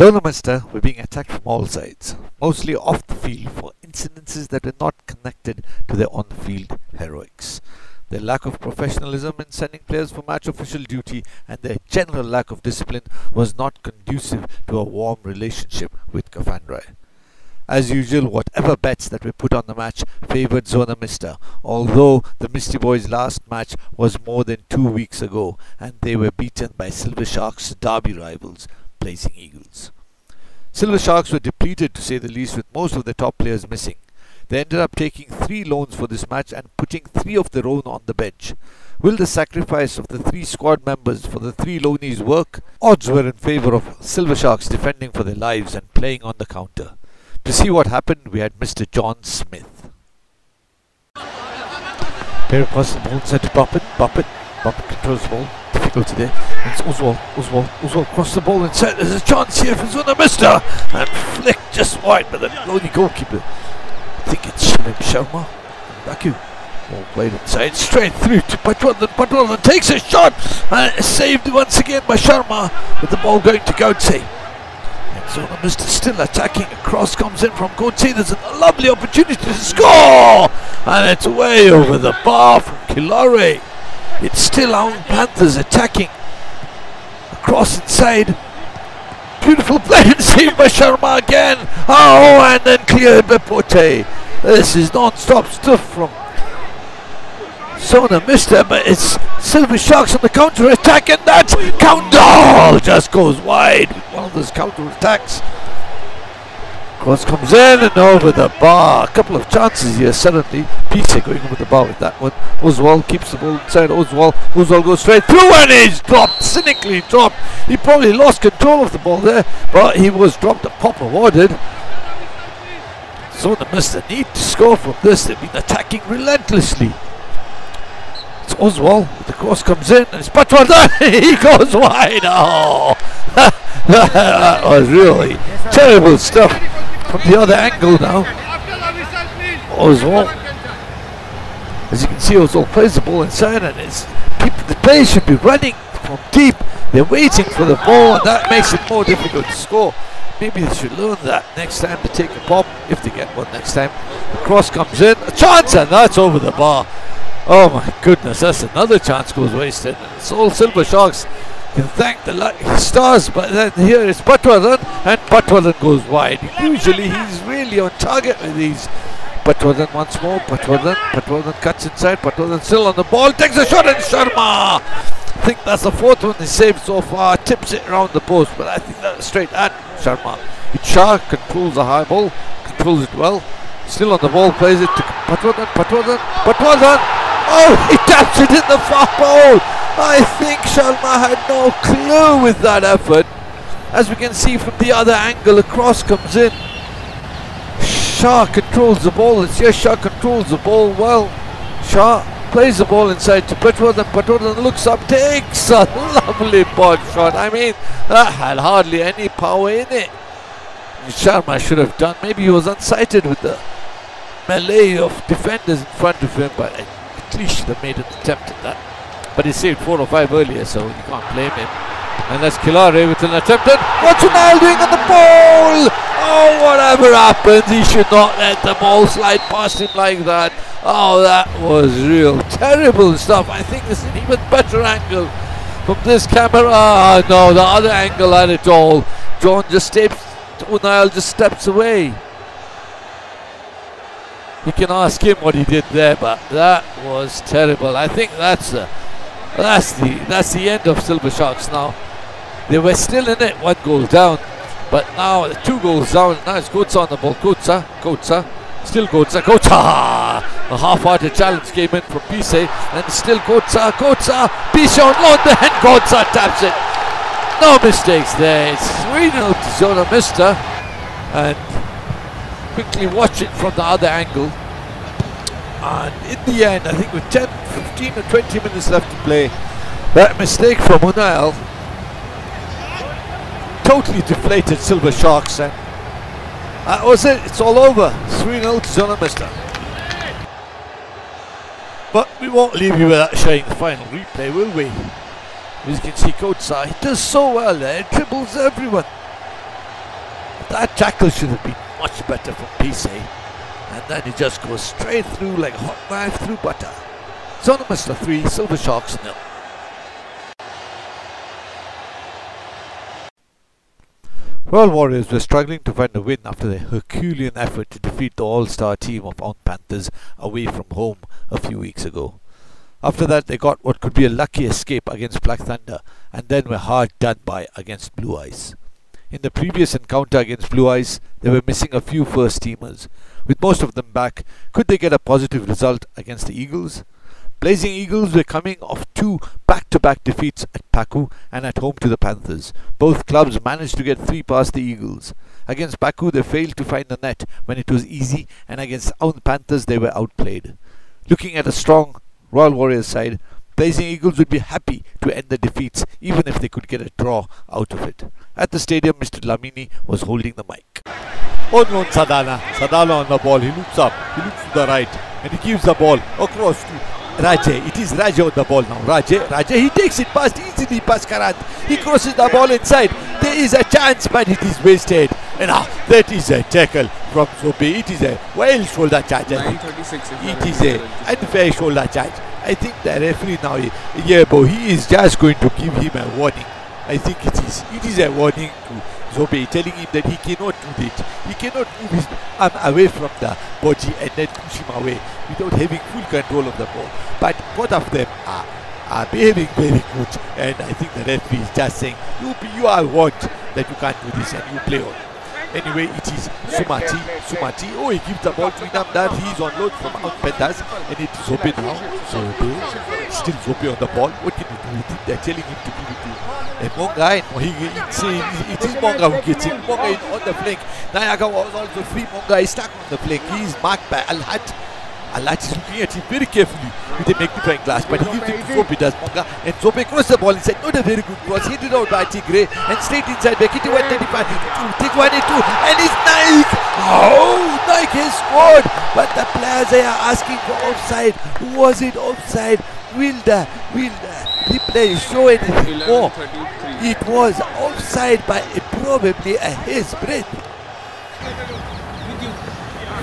ZMSSRWBEAPZMBTBI were being attacked from all sides, mostly off the field for incidences that were not connected to their on-field heroics. Their lack of professionalism in sending players for match official duty and their general lack of discipline was not conducive to a warm relationship with Kafandrai. As usual, whatever bets that were put on the match favoured ZMSSRWBEAPZMBTBI, although the Misty Boys' last match was more than 2 weeks ago and they were beaten by Silver Sharks' derby rivals, Blazing Eagles. Silver Sharks were depleted, to say the least, with most of their top players missing. They ended up taking 3 loans for this match and putting 3 of their own on the bench. Will the sacrifice of the 3 squad members for the 3 loanees work? Odds were in favour of Silver Sharks defending for their lives and playing on the counter. To see what happened, we had Mr. John Smith. Pair across the ball, inside to Buppet controls the ball. Difficulty there. And it's Oswald across the ball inside. There's a chance here for ZMSSRWBEAPZMBTBI and flicked just wide by the lonely goalkeeper. I think it's Shinim Sharma. Baku. Ball played inside, straight through to Patwardhan takes a shot and it's saved once again by Sharma with the ball going to Gautse. And ZMSSRWBEAPZMBTBI still attacking. A cross comes in from Gautse. There's a lovely opportunity to score and it's way over the bar from Kilare. It's still our Panthers attacking. Across inside. Beautiful play and saved by Sharma again. Oh, and then clear Bepote. This is non-stop stuff from ZMSSRWBEAPZMBTBI, but it's Silver Sharks on the counter-attack, and that counter just goes wide with one of those counter-attacks. Cross comes in and over the bar. A couple of chances here suddenly. Pisa going over the bar with that one. Oswald keeps the ball inside. Oswald goes straight through and he's dropped, cynically dropped. He probably lost control of the ball there, but he was dropped. A pop awarded. ZMSSRWBEAPZMBTBI need to score from this. They've been attacking relentlessly. It's Oswald. The cross comes in and it's Patwardhan. He goes wide. Oh, that was really terrible stuff. From the other angle now, Oswald, as you can see, Oswald plays the ball inside and the players should be running from deep. They're waiting for the ball and that makes it more difficult to score. Maybe they should learn that next time to take a pop, if they get one next time. The cross comes in, a chance, and that's over the bar. Oh my goodness, that's another chance goes wasted. It's all Silver Sharks can thank the lucky stars, but then here it's Patwardhan and Patwardhan goes wide. Usually he's really on target with these. Patwardhan once more, Patwardhan cuts inside, Patwardhan still on the ball, takes a shot and Sharma! I think that's the 4th one he saved so far, tips it around the post, but I think that's straight at Sharma. Shah controls the high ball, controls it well, still on the ball, plays it to Patwardhan! Oh, he taps it in the far pole! I think Sharma had no clue with that effort. As we can see from the other angle, a cross comes in. Shah controls the ball. Shah controls the ball well. Shah plays the ball inside to Patwardhan. Patwardhan looks up, takes a lovely pot shot. I mean, that had hardly any power in it. Sharma should have done. Maybe he was unsighted with the melee of defenders in front of him, but at least should have made an attempt at that. But he saved 4 or 5 earlier, so you can't blame him. And that's Kilare with an attempt. And what's Unal doing on the ball? Oh, whatever happens, he should not let the ball slide past him like that. Oh, that was real terrible stuff. I think this is an even better angle from this camera. Ah, no, the other angle had it all. John just steps, Unal just steps away. You can ask him what he did there, but that was terrible. I think that's the end of Silver Sharks now. They were still in it, 1 goal down, but now 2 goals down. Now it's Kotsa on the ball. Kotsa, still Kotsa. A half-hearted challenge came in from Pise, and still Kotsa, Pise on loan, then Kotsa taps it. No mistakes there. It's 3-0 to ZMSSRWBEAPZMBTBI, and quickly watch it from the other angle. And in the end, I think with 10, 15 or 20 minutes left to play, that mistake from Unal totally deflated Silver Sharks, and that was it. It's all over. 3-0 to ZMSSRWBEAPZMBTBI. But we won't leave you without showing the final replay, will we? As you can see, Kotsa, he does so well there, he dribbles everyone. That tackle should have been much better from PC. And then he just goes straight through like a hot knife through butter. ZMSSR 3, Silver Sharks 0. Royal Warriors were struggling to find a win after their Herculean effort to defeat the all-star team of Aunt Panthers away from home a few weeks ago. After that, they got what could be a lucky escape against Black Thunder and then were hard done by against Blue Eyes. In the previous encounter against Blue Eyes, they were missing a few first-teamers. With most of them back, could they get a positive result against the Eagles? Blazing Eagles were coming off 2 back-to-back defeats at Baku and at home to the Panthers. Both clubs managed to get 3 past the Eagles. Against Baku, they failed to find the net when it was easy, and against Aunt Panthers, they were outplayed. Looking at a strong Royal Warriors side, Blazing Eagles would be happy to end the defeats even if they could get a draw out of it. At the stadium, Mr. Lamini was holding the mic. On loan Sadala. Sadala on the ball. He looks up. He looks to the right. And he gives the ball across to Rajay. It is Rajay on the ball now. Rajay, he takes it past easily past Karant. He crosses the ball inside. There is a chance, but it is wasted. And that is a tackle from Sobe. It is a wild shoulder charge. I think it is a unfair shoulder charge. I think the referee now, he is just going to give him a warning. I think it is a warning to Zobe, telling him that he cannot do it. He cannot move his arm away from the body and then push him away without having full control of the ball. But both of them are behaving very good, and I think the referee is just saying, you are warned that you can't do this and you play on. Anyway, it is Sumati. Oh, he gives the ball to Inamdar. He is on load from Aunt Panthers, and it is Zobe now. Still Zobe on the ball. What can you do with it? They're telling him to give it to Monga, and it is Monga who gets it. Monga is on the flank. Nayaga was also free. Monga is stuck on the flank. He is marked by Al-Hajj. Al-Hajj is looking at him very carefully with a magnifying glass, but he gives it to Zobe, does Monga, and Zobe crosses the ball inside. Not a very good cross. Hit it out by Tigray and straight inside. Bekiti 135 to take 1 and 2, and it's Nike. Oh, Nike has scored, but the players are asking for offside. Was it offside? Will the replay show anything more? It was offside by probably a hair's breadth.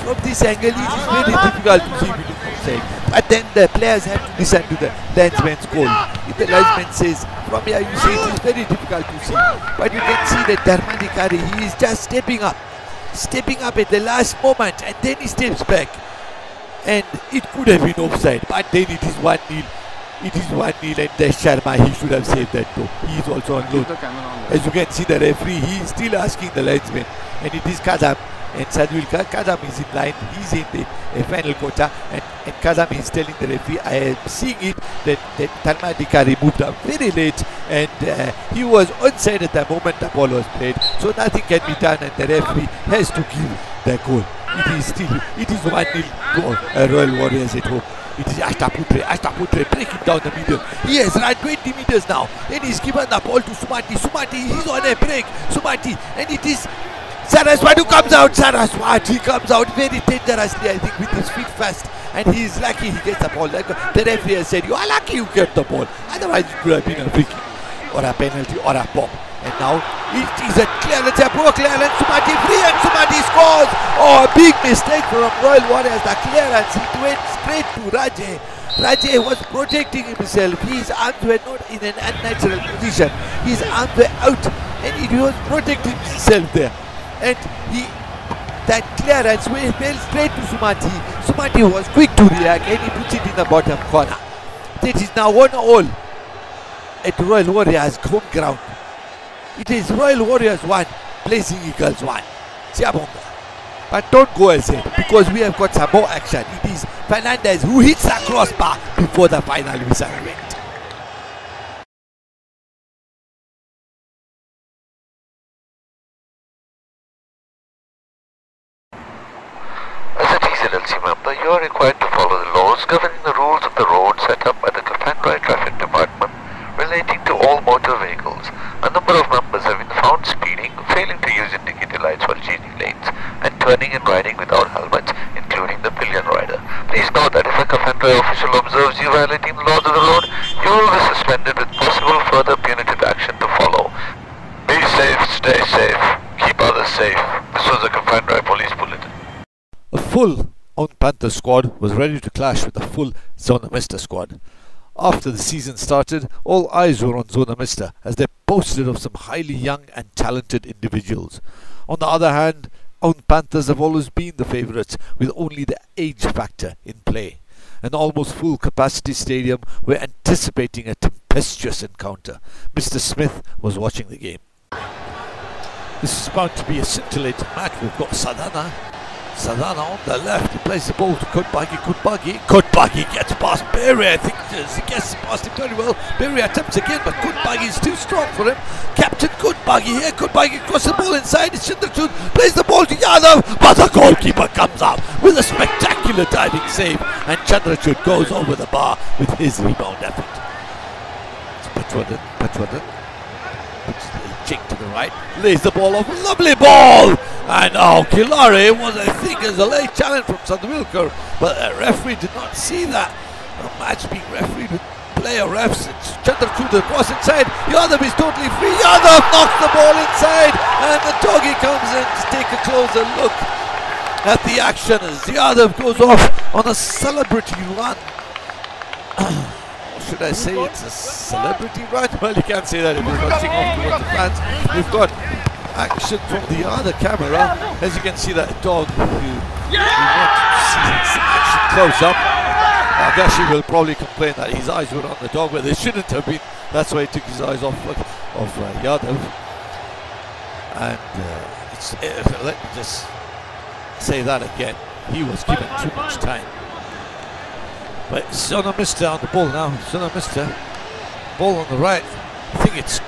From this angle, it is very difficult to see if it is offside. But then the players have to listen to the linesman's call. If the linesman says, from here you see, it is very difficult to see. But you can see that Dharmadikari, he is just stepping up at the last moment, and then he steps back. And it could have been offside, but then it is 1-0. It is 1-0, and Desh Sharma, he should have saved that though. He is also on load. As you can see, the referee, he is still asking the linesman, and it is Kazam. And Sadhul Kazam is in line. He's in the final quarter, and Kazam is telling the referee, I am seeing it, that Dharmadikari moved up very late, and he was onside at the moment the ball was played. So nothing can be done, and the referee has to give the goal. It is 1-0 to Royal Warriors at home. It is Ashtaputre breaking down the middle. He has run 20 meters now, and he's given the ball to Sumati. He's on a break. And it is Saraswati who comes out. Saraswati comes out very dangerously, I think, with his feet fast. And he is lucky he gets the ball. Like the referee has said, you are lucky you get the ball. Otherwise it could have been a free kick or a penalty or a pop. And now it is a clearance, a poor clearance. Sumati free, and Sumati scores. Oh, a big mistake from Royal Warriors. The clearance, it went straight to Rajay. Rajay was protecting himself. His arms were not in an unnatural position. His arms were out, and he was protecting himself there. And that clearance fell straight to Sumati. Sumati was quick to react, and he puts it in the bottom corner. That is now 1-1 at Royal Warriors home ground. It is Royal Warriors 1, Blazing Eagles 1. Siabonga. But don't go ahead, because we have got some more action. It is Fernandez who hits the crossbar before the final whistle went. As a TZLC member, you are required to follow the laws governing the rules of the road set up by the Kapandrai Traffic Department relating to all motor vehicles. A number of members have been found speeding, failing to use indicator lights while changing lanes, and turning and riding without helmets, including the pillion rider. Please note that if a Kapandrai official observes you violating the laws of the road, you will be suspended with possible further punitive action to follow. Be safe, stay safe, keep others safe. full Own Panther squad was ready to clash with the full Zona Mista squad. After the season started, all eyes were on Zona Mista as they boasted of some highly young and talented individuals. On the other hand, Own Panthers have always been the favourites with only the age factor in play. An almost full capacity stadium were anticipating a tempestuous encounter. Mr. Smith was watching the game. This is about to be a scintillating match. We've got Sadhana on the left. He plays the ball to Kutbagi gets past Berry. I think he gets past him very well. Berry attempts again, but Kutbagi is too strong for him. Captain Kutbagi here. Kutbagi crosses the ball inside. Chandrachud plays the ball to Yadav, but the goalkeeper comes up with a spectacular diving save, and Chandrachud goes over the bar with his rebound effort. It's Patwardhan. Puts the chink to the right, lays the ball off, a lovely ball! And Kilare was, I think, a late challenge from Sadhwilkar, but the referee did not see that. The match being refereed with player refs. It's Chandrachud across inside. Yadav is totally free. Yadav knocks the ball inside, and the doggy comes in to take a closer look at the action as Yadav goes off on a celebrity run. Should I say it's a celebrity run? Well, you can't say that if you're rushing off towards the fans. We've got action from the other camera. As you can see, that dog, we want to see some action close up. Agashi will probably complain that his eyes were on the dog where they shouldn't have been. That's why he took his eyes off Yadav. And let me just say that again. He was given too much time. But Zona Mista on the ball now. Zona Mista, ball on the right. I think it's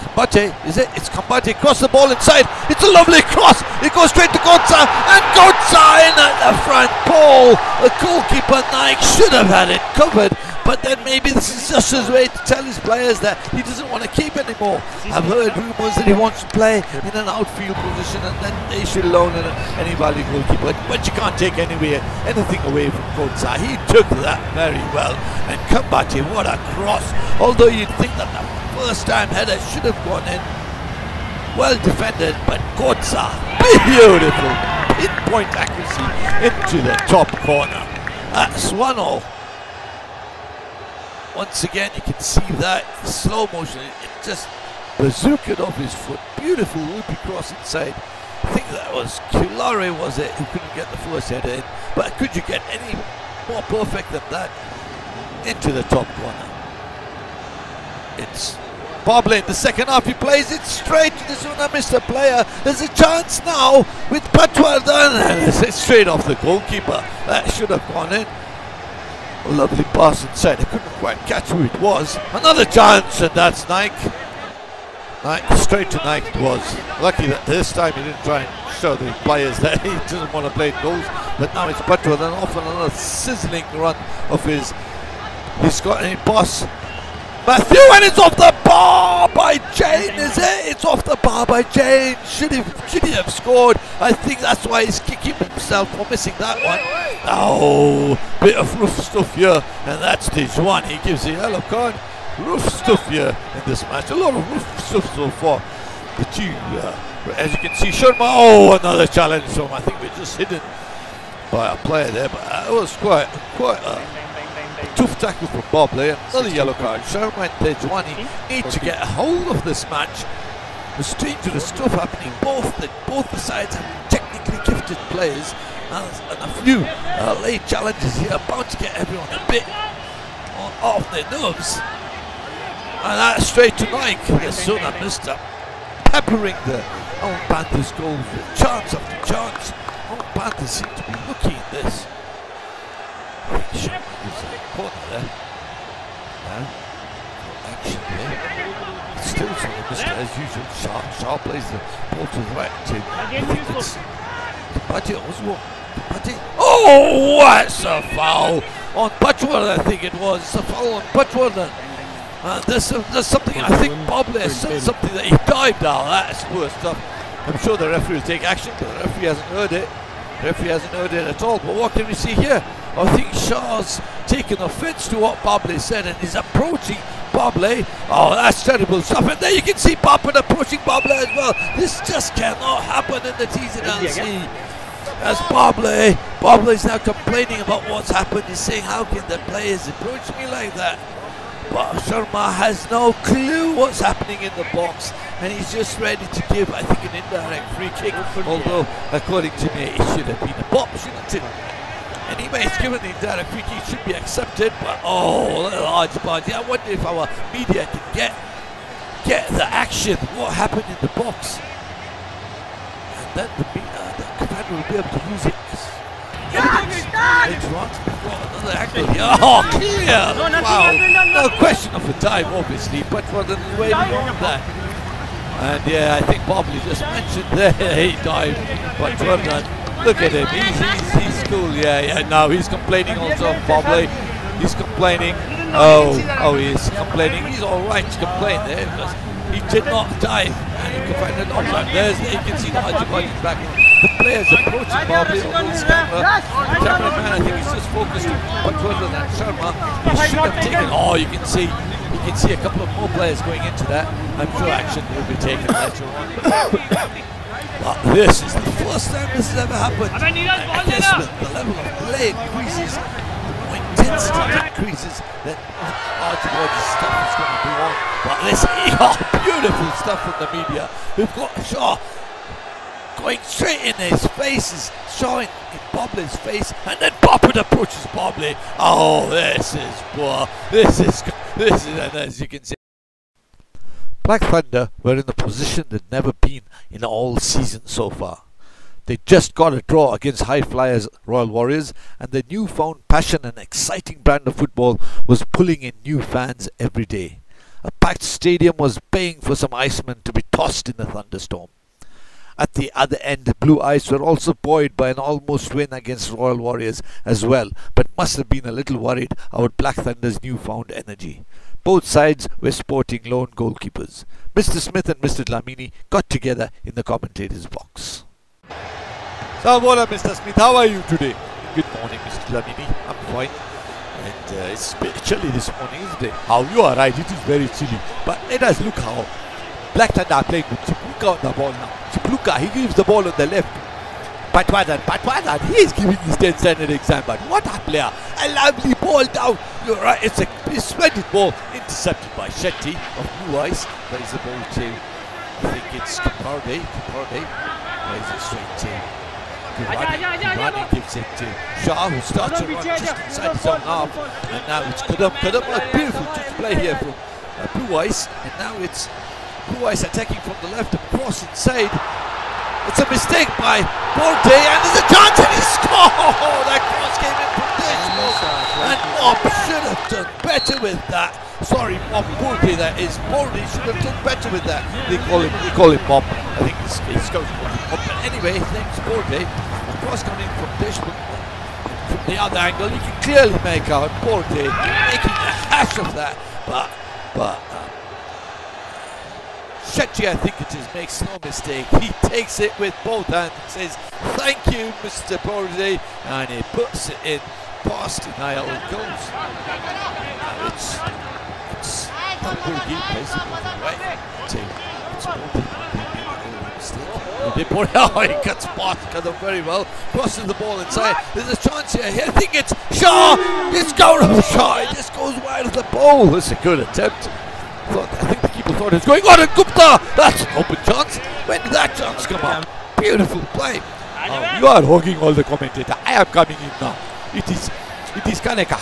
Kambate, is it? It's Kambate, cross the ball inside. It's a lovely cross. It goes straight to Godsa, and Godsa in at the front pole. The goalkeeper Naik should have had it covered, but then maybe this is just his way to tell his players that he doesn't want to keep anymore. I've heard rumours that he wants to play in an outfield position, and then they should loan any value goalkeeper. But you can't take anything away from Godsa. He took that very well. And Kambate, what a cross. Although you'd think that the first time header should have gone in. Well defended, but Godsa, beautiful pinpoint accuracy into the top corner. That's 1-0. Once again, you can see that slow motion. It just bazookaed off his foot. Beautiful loopy cross inside. I think that was Kulare, was it, who couldn't get the first header in. But could you get any more perfect than that? Into the top corner. It's Boble in the second half. He plays it straight to the Zona Mista player. There's a chance now with Patwardhan, and it's straight off the goalkeeper. That should have gone in. A lovely pass inside. I couldn't quite catch who it was. Another chance, and that's Naik. Straight to Naik it was. Lucky that this time he didn't try and show the players that he doesn't want to play goals. But now it's Patwardhan off on another sizzling run of his. He's got a pass. Matthew, and it's off the bar by Jane, is it? It's off the bar by Jane. Should he have scored? I think that's why he's kicking himself for missing that one. Oh, bit of rough stuff here, and that's stage one. He gives a yellow card. Rough stuff here in this match. A lot of rough stuff so far. The two, as you can see, Sharma. Oh, another challenge from him. I think we're just hidden by a player there, but it was quite a tough tackle from Boble. Another yellow card. Sharma and Tejwani need to get a hold of this match. There's dangerous stuff happening. Both the sides have technically gifted players, and a few late challenges here, bound to get everyone a bit off their nerves. And that's straight to Naik. The Zona Mista peppering the Own Panthers goals with chance after chance. Own Panthers seem to be looking at this. I think Sharma gives a corner there. Now, action there. Still Zona Mista as usual. Shah plays the ball to the right to, I think it's Kambate Oswald. Oh, what's a foul on Patwardhan, I think it was. It's a foul on Patwardhan. There's something, I think Boble has said something that he dived out. That's poor stuff. I'm sure the referee will take action, but the referee hasn't heard it. The referee hasn't heard it at all. But what can we see here? I think Shah's taken offence to what Boble said and is approaching Boble. Oh, that's terrible stuff. And there you can see Papan approaching Boble as well. This just cannot happen in the TZLC. That's Barbley. Barbley's now complaining about what's happened. He's saying, how can the players approach me like that? But Sharma has no clue what's happening in the box, and he's just ready to give, I think, an indirect free kick. Although, according to me, it should have been a bop, shouldn't it? Anyway, it's given the indirect free kick, should be accepted. But oh, large body. I wonder if our media can get the action. What happened in the box? And then the commander will be able to use it. Later on, we've got another angle here. Oh, clear! Wow! No question of the time, obviously, but for the way beyond that. And yeah, I think Bobley just mentioned there, he dived. But Jordan, look at him, he's cool, yeah, now he's complaining also, Bobley. He's complaining. Oh, he's complaining. He's alright to complain there because he did not dive. And you can find it offline. You can see the Haji back. The players approaching Bobley on his camera. The cameraman, I think, is just focused on Patwardhan and Sharma. He should have taken. Oh, you can see a couple of more players going into that. I'm sure action will be taken later on. But this is the first time this has ever happened. I guess with the level of play increases, the more intensity increases, then Archibald's stuff is going to go on. But this beautiful stuff from the media. We've got Shaw going straight in his faces, showing in Bobley's face, and then Bobbin approaches Bobley. Oh, this is poor. This is, and as you can see, Black Thunder were in a position they'd never been in all season so far. They just got a draw against high flyers Royal Warriors, and their newfound passion and exciting brand of football was pulling in new fans every day. A packed stadium was baying for some Icemen to be tossed in a thunderstorm. At the other end, Blue Eyes were also buoyed by an almost win against Royal Warriors as well, but must have been a little worried about Black Thunder's newfound energy. Both sides were sporting lone goalkeepers. Mr. Smith and Mr. Dlamini got together in the commentator's box. Salvona, Mr. Smith, how are you today? Good morning, Mr. Dlamini. I'm fine. And it's a bit chilly this morning, isn't it? How you are right, it is very chilly. But let us look how Black Thunder are playing with Chipluka on the ball now. Chipluka, he gives the ball on the left. Patwardhan, he is giving his 10 standard exam, but what a player. A lovely ball down. You're right, it's a splendid ball. Intercepted by Shetty of Blue Eyes. Plays the ball to, I think it's Kaparde. Plays it straight to Rani gives it to Shah, who starts to run just inside his own half. And now it's Kadam, a beautiful touch play here from Blue Eyes. And now it's Blue Eyes attacking from the left, across inside. It's a mistake by Borte, and there's a chance, and he scored! Oh, that cross came in from Dishmo, and Bob should have done better with that. Sorry, Bob Borte, that is. Borte should have done better with that. They call him Bob. I think he's going to call him Bob. But anyway, his name's Borte. The cross coming from Dishmo from the other angle. You can clearly make out Borte making a hash of that, but Shetty, I think it is, makes no mistake. He takes it with both hands and says, thank you, Mr. Bordet, and he puts it in past Niall goes. Now it's not Bordet, plays it with the right. It's Bordet. Oh, he cuts past Kadam very well, crosses the ball inside. There's a chance here. I think it's Shaw. It's going to Shaw. It just goes wide of the ball. That's a good attempt. I think the keeper thought it was going on, and Gupta! That's an open chance. When did that chance come up? Beautiful play. You are hogging all the commentator. I am coming in now. It is Kaneka.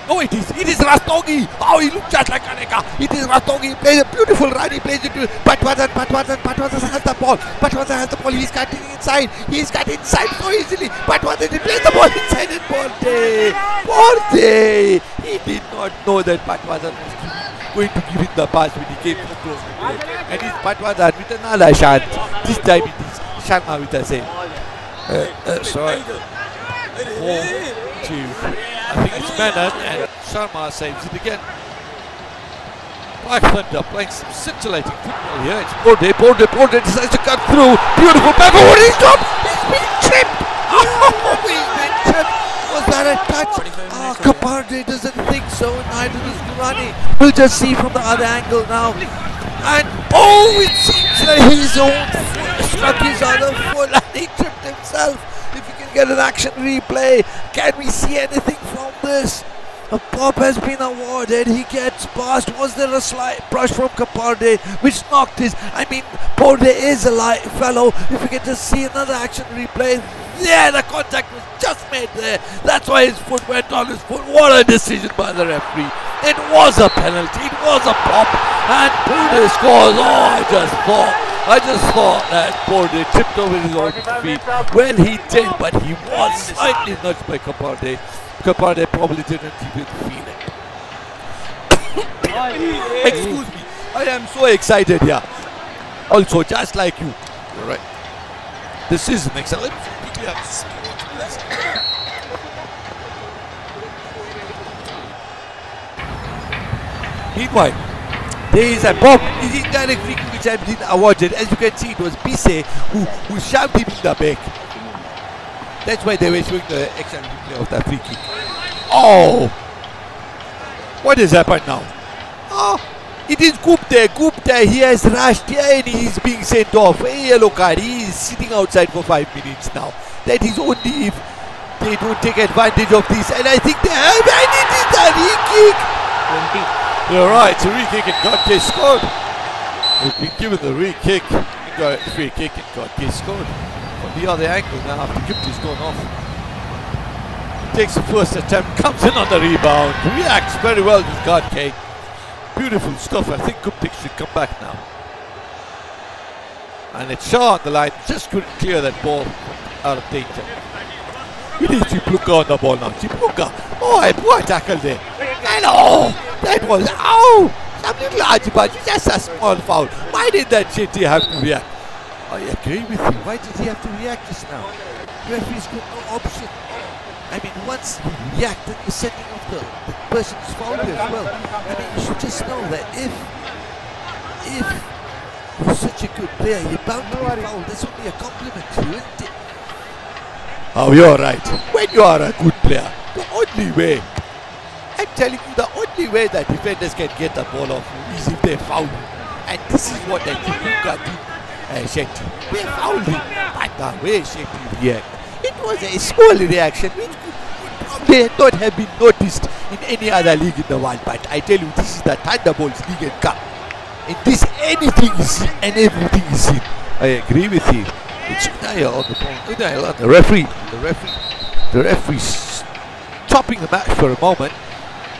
No, it is Rastogi. Oh, he looks just like Kaneka. It is Rastogi. He plays a beautiful run. He plays it to Patwardhan has the ball. Patwardhan has the ball. He's cutting inside. He's cut inside so easily. Patwardhan, he plays the ball inside, and Borte. He did not know that Patwardhan was going to give him the pass when he came so close to play. And it's Patwardhan with another shot. This time it is Sharma with the same. Sorry. 4-2. I think it's Menon, and Sharma saves it again. Black Thunder playing some scintillating football here. It's Borte decides to cut through. Beautiful back. Oh, he's dropped! He's been tripped! Oh, he's been tripped! Was that a touch? Kaparde doesn't think so, neither does Durrani. We'll just see from the other angle now. And oh, it seems like his own struck his other foot and he tripped himself. If you can get an action replay, can we see anything from this? A pop has been awarded. He gets past. Was there a slight brush from Kaparde which knocked his... I mean, Porde is a light fellow. If we can just see another action replay. Yeah, the contact was just made there. That's why his foot went on his foot. What a decision by the referee. It was a penalty. It was a pop. And Porde scores. Oh, I just thought that Porde tipped over his own feet. Well, he did, but he was slightly nudged by Kaparde. Kaparde probably didn't even feel it. Excuse me, I am so excited here. Also, just like you. You're right. This is an excellent. Meanwhile, there is a bomb. His indirect free kick which has been awarded. As you can see, it was Bisse who shoved him in the back. That's why they were showing the extra replay of that free kick. Oh! What has happened now? Oh! It is Gupta. Gupta, he has rushed here and he is being sent off. A yellow card. He is sitting outside for 5 minutes now. That is only if they don't take advantage of this. And I think they have, and it is a free kick. 20. You're right, it's a free kick and Godke scored. We've been given the free kick. Free kick and Godke scored. From the other angle now after Gupta's gone off. Takes the first attempt, comes in on the rebound, reacts very well with Godke. Beautiful stuff. I think Gupta should come back now. And it's Shaw on the line, just couldn't clear that ball out of danger. We need Chipluka on the ball now. Chipluka, oh, poor tackle there. And oh, that was, oh, something large, but just a small foul. Why did that Chetty have to react? I agree with you. Why did he have to react just now? Referee's got no option. I mean, once you react, then you're setting off the person who's fouled you as well. I mean, you should just know that if you're such a good player, you're bound to be fouled. That's only a compliment to you, isn't it? Oh, you're right. When you are a good player, the only way, I'm telling you, the only way that defenders can get the ball off you is if they foul you. And this is what they did. Shetty. They fouled him, but the way Shetty reacted, it was a small reaction which would probably not have been noticed in any other league in the world. But I tell you, this is the Thunderbolts League and Cup. In this, anything is seen and everything is seen. I agree with you. It's Unai on the ball. Unai on the referee. The referee's stopping the match for a moment.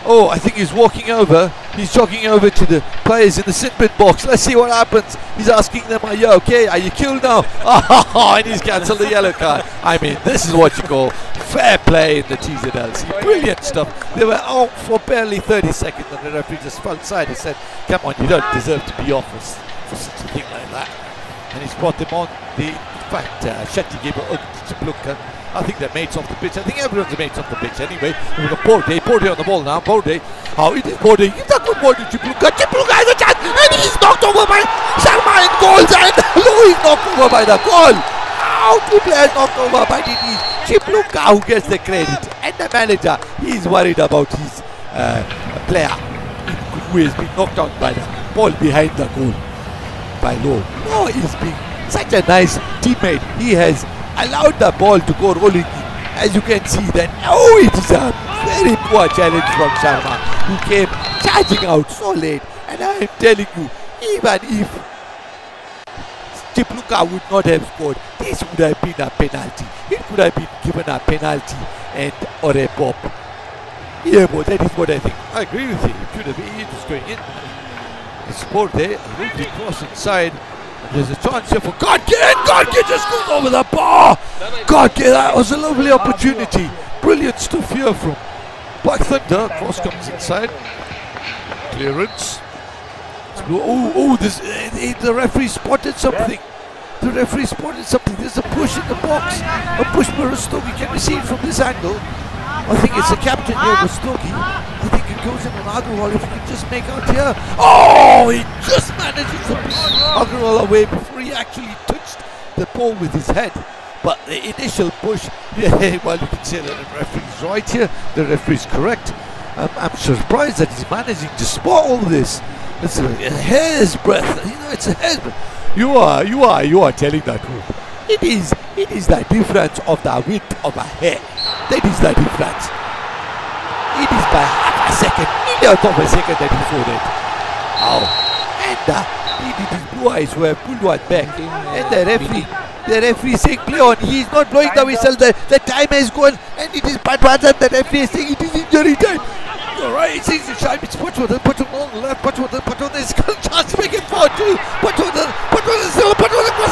Oh, I think he's walking over. He's jogging over to the players in the sin bin box. Let's see what happens. He's asking them, are you okay? Are you killed now? Oh, and he's cancelled the yellow card. I mean, this is what you call fair play in the TZLC. Brilliant stuff. They were out for barely 30 seconds and the referee just fell aside and said, come on, you don't deserve to be off for such a thing like that. And he's brought them on. In fact, Shetty gave a hug to Chipluka. I think they're mates off the pitch. I think everyone's mates off the pitch anyway. We've got Porde on the ball now. Porde. How it is Porde? Gives a good ball to Chipluka. Chipluka has a chance and he's knocked over by Sharma in goals and he's knocked over by the goal. How two players knocked over by it is Chipluka who gets the credit. And the manager, he's worried about his player who has been knocked out by the ball behind the goal by Low. Low is being such a nice teammate. He has allowed the ball to go rolling in. As you can see that, oh, it is a very poor challenge from Sharma who came charging out so late. And I am telling you, even if Chipluka would not have scored, this would have been a penalty. It could have been given a penalty and or a pop. Yeah, but that is what I think. I agree with you. It should have been, it was going in. The sport there, a little bit cross inside. There's a chance here for Godke, and Godke just goes over the bar. Godke, that was a lovely opportunity. Brilliant stuff here from Black Thunder. Cross comes inside. Clearance. The referee spotted something. The referee spotted something. There's a push in the box. A push by Rastogi. Can we see it from this angle? I think it's the captain here, Rastogi. I think it goes in on Agarwal if he can just make out here. Oh, he just manages to push Agarwal away before he actually touched the pole with his head. But the initial push, yeah, well, you can say that the referee's right here. The referee's correct. I'm surprised that he's managing to spot all this. It's a hair's breadth, you know, it's a hair's breadth. You are telling the truth. It is the difference of the width of a hair. That is the difference. It is by half a second, millionth of a second that he saw that. Oh, and his blue eyes were pulled one back, and the referee saying play on. He is not blowing the whistle. The time has gone, and it is Patwardhan. The referee is saying it is injury time. You're right. It seems the time. It's Patwardhan on the left. Patwardhan has got a chance to make it 4-2. Patwardhan goes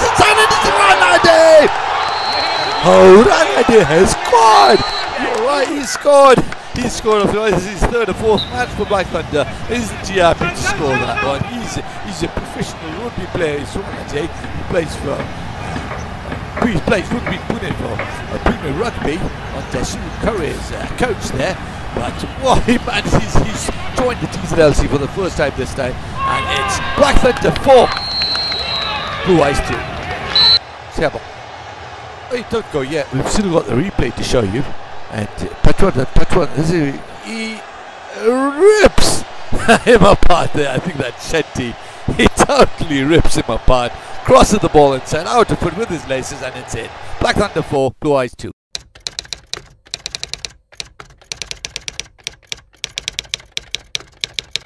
inside, and it's Ranade. Oh, Ranade has scored. You're right. He scored. He scored. This is his third or fourth match for Black Thunder. Isn't he happy to score that one? He's a professional rugby player. He's Ranade. He plays for. He plays rugby for Premier Rugby under Sue Curry's coach there. But man, he's joined the TZLC for the first time this time, and it's Black Thunder 4, Blue Eyes 2. Sebo. Oh, don't go yet. We've still got the replay to show you. And Patwardhan, he rips him apart there. I think that Shetty, he totally rips him apart. Crosses the ball inside, out of foot with his laces, and it's in. Black Thunder 4, Blue Eyes 2.